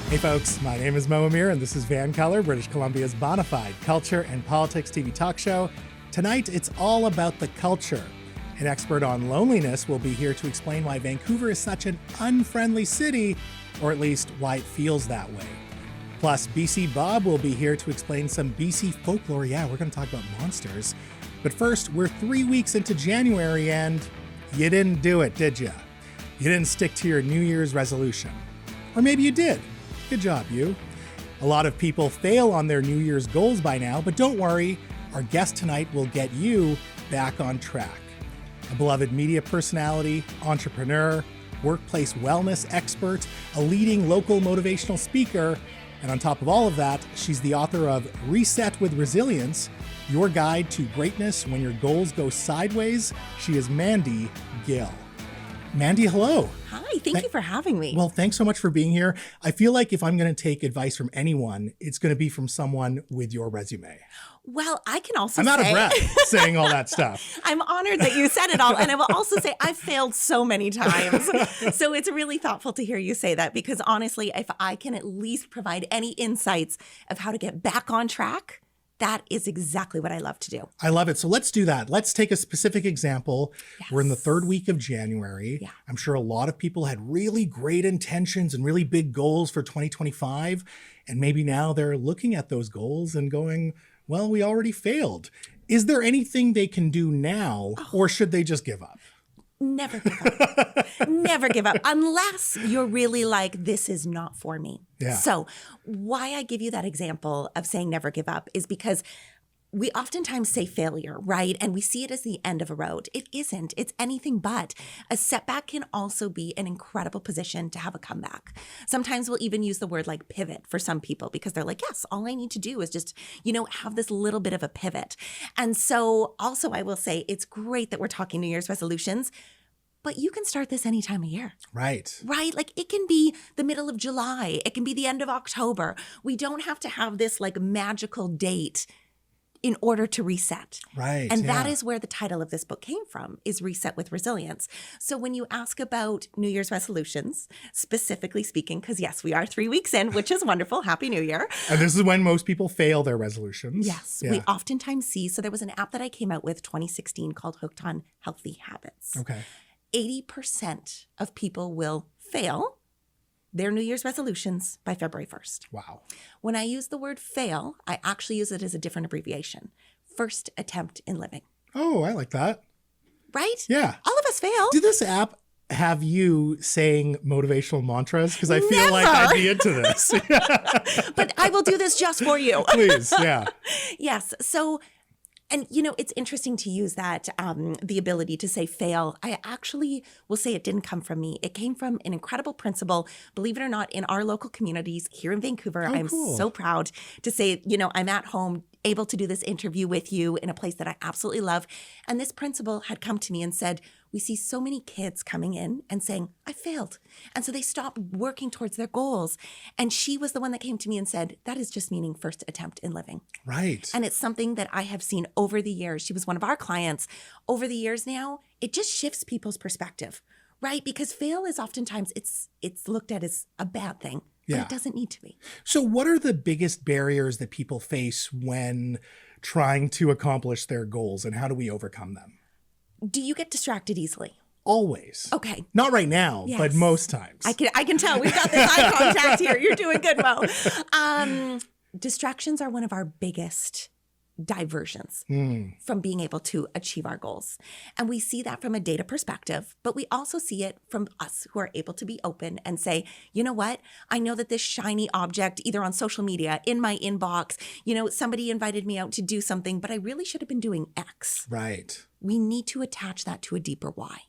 Hey folks, my name is Mo Amir and this is VANCOLOUR, British Columbia's bona fide culture and politics TV talk show. Tonight, it's all about the culture. An expert on loneliness will be here to explain why Vancouver is such an unfriendly city, or at least why it feels that way. Plus, BC Bob will be here to explain some BC folklore. Yeah, we're going to talk about monsters. But first, we're 3 weeks into January and you didn't do it, did ya? You didn't stick to your New Year's resolution. Or maybe you did. Good job, you. A lot of people fail on their New Year's goals by now, but don't worry, our guest tonight will get you back on track. A beloved media personality, entrepreneur, workplace wellness expert, a leading local motivational speaker, and on top of all of that, she's the author of Reset with Resilience, your guide to greatness when your goals go sideways. She is Mandy Gill. Mandy, hello. Hi, thank you for having me. Well, thanks so much for being here. I feel like if I'm going to take advice from anyone, it's going to be from someone with your resume. Well, I can also I'm out of breath saying all that stuff. I'm honored that you said it all. And I will also say I've failed so many times. So it's really thoughtful to hear you say that, because honestly, if I can at least provide any insights of how to get back on track, that is exactly what I love to do. I love it. So let's do that. Let's take a specific example. Yes. We're in the third week of January. Yeah. I'm sure a lot of people had really great intentions and really big goals for 2025. And maybe now they're looking at those goals and going, well, we already failed. Is there anything they can do now, or should they just give up? Never give up. Never give up unless you're really like, this is not for me. Yeah. So why I give you that example of saying never give up is because we oftentimes say failure, right? And we see it as the end of a road. It isn't. It's anything but. A setback can also be an incredible position to have a comeback. Sometimes we'll even use the word like pivot for some people, because they're like, yes, all I need to do is just, have this little bit of a pivot. And so also I will say it's great that we're talking New Year's resolutions, but you can start this any time of year. Right. Right? Like it can be the middle of July. It can be the end of October. We don't have to have this like magical date in order to reset. Right. And that is where the title of this book came from, is Reset with Resilience. So when you ask about New Year's resolutions, specifically speaking, because yes, we are 3 weeks in, which is wonderful. Happy New Year. And this is when most people fail their resolutions. Yes. We oftentimes see, so there was an app that I came out with 2016 called Hooked on Healthy Habits. Okay. 80% of people will fail their New Year's resolutions by February 1st. Wow. When I use the word fail, I actually use it as a different abbreviation. First attempt in living. Oh, I like that. Right? Yeah. All of us fail. Did this app have you saying motivational mantras? Because I feel like I'd be into this. But I will do this just for you. Please, yeah. Yes. So, and it's interesting to use that, the ability to say fail. I actually will say it didn't come from me. It came from an incredible principal, believe it or not, in our local communities here in Vancouver. Oh, I'm cool. so proud to say, I'm at home, able to do this interview with you in a place that I absolutely love. And this principal had come to me and said, we see so many kids coming in and saying, I failed. And so they stopped working towards their goals. And she was the one that came to me and said, that is just meaning first attempt in living. Right. And it's something that I have seen over the years. She was one of our clients. Over the years now, it just shifts people's perspective, right? Because fail is oftentimes, it's looked at as a bad thing. But it doesn't need to be. So what are the biggest barriers that people face when trying to accomplish their goals, and how do we overcome them? Do you get distracted easily? Always. Okay. Not right now, but most times. I can tell. We've got this eye contact here. You're doing good, Mo. Distractions are one of our biggest diversions from being able to achieve our goals. And we see that from a data perspective, but we also see it from us who are able to be open and say, you know what? I know that this shiny object, either on social media, in my inbox, somebody invited me out to do something, but I really should have been doing X. Right. We need to attach that to a deeper why.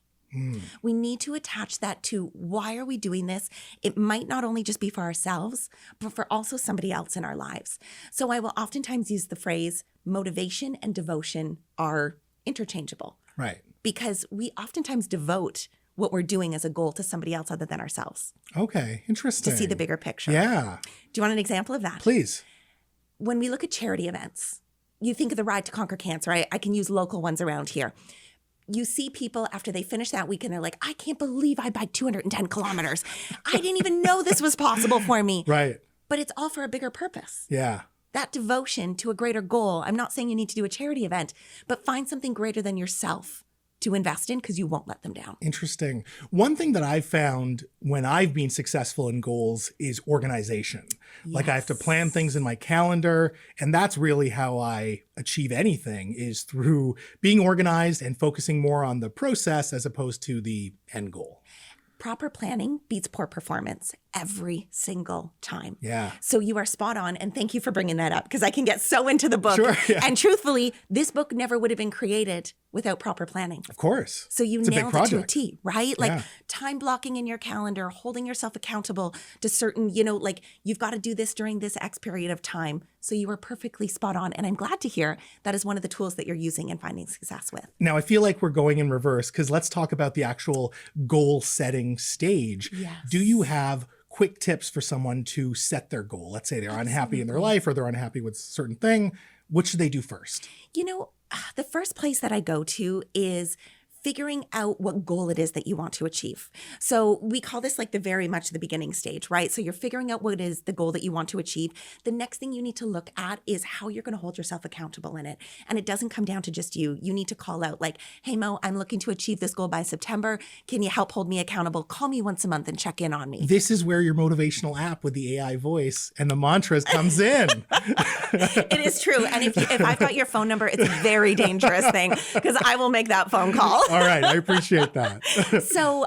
We need to attach that to why are we doing this? It might not only just be for ourselves, but for also somebody else in our lives. So I will oftentimes use the phrase motivation and devotion are interchangeable. Right. Because we oftentimes devote what we're doing as a goal to somebody else other than ourselves. Okay. Interesting. To see the bigger picture. Yeah. Do you want an example of that? Please. When we look at charity events, you think of the Ride to Conquer Cancer. I can use local ones around here. you see people after they finish that week and they're like, I can't believe I biked 210 kilometers. I didn't even know this was possible for me. Right. But it's all for a bigger purpose. Yeah. That devotion to a greater goal. I'm not saying you need to do a charity event, but find something greater than yourself to invest in because you won't let them down. Interesting. One thing that I've found when I've been successful in goals is organization. Like I have to plan things in my calendar, and that's really how I achieve anything, is through being organized and focusing more on the process as opposed to the end goal. Proper planning beats poor performance every single time. Yeah. So you are spot on. And thank you for bringing that up because I can get so into the book. Sure, yeah. And truthfully, this book never would have been created without proper planning. Of course. So you It's a big nailed it to a project. T, right? Like Yeah. time blocking in your calendar, holding yourself accountable to certain, like you've got to do this during this X period of time. So you are perfectly spot on. And I'm glad to hear that is one of the tools that you're using and finding success with. Now, I feel like we're going in reverse because let's talk about the actual goal setting stage. Yes. Do you have quick tips for someone to set their goal? Let's say they're unhappy in their life or they're unhappy with a certain thing. What should they do first? The first place that I go to is figuring out what goal it is that you want to achieve. So we call this like the very much the beginning stage, right? So you're figuring out what is the goal that you want to achieve. The next thing you need to look at is how you're going to hold yourself accountable in it. And it doesn't come down to just you. You need to call out like, hey, Mo, I'm looking to achieve this goal by September. Can you help hold me accountable? Call me once a month and check in on me. This is where your motivational app with the AI voice and the mantras comes in. It is true. And if I've got your phone number, it's a very dangerous thing because I will make that phone call. All right. I appreciate that. So,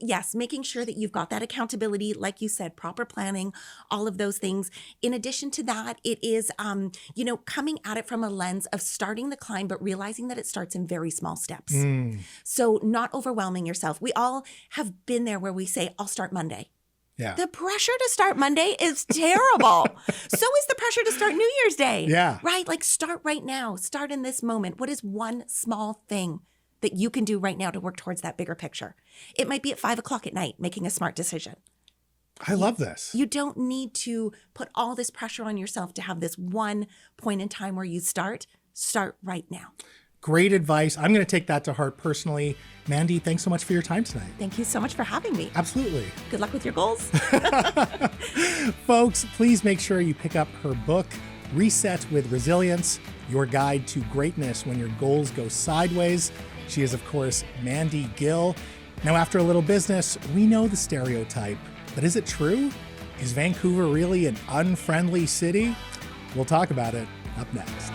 yes, making sure that you've got that accountability, like you said, proper planning, all of those things. In addition to that, it is, coming at it from a lens of starting the climb, but realizing that it starts in very small steps. So not overwhelming yourself. We all have been there where we say, I'll start Monday. Yeah. The pressure to start Monday is terrible. So is the pressure to start New Year's Day. Yeah. Right? Like start right now. Start in this moment. What is one small thing that you can do right now to work towards that bigger picture? It might be at 5:00 at night, making a smart decision. I love this. You don't need to put all this pressure on yourself to have this one point in time where you start. Start right now. Great advice. I'm going to take that to heart personally. Mandy, thanks so much for your time tonight. Thank you so much for having me. Absolutely. Good luck with your goals. Folks, please make sure you pick up her book, Reset with Resilience, Your Guide to Greatness When Your Goals Go Sideways. She is, of course, Mandy Gill. Now, after a little business, we know the stereotype, but is it true? Is Vancouver really an unfriendly city? We'll talk about it up next.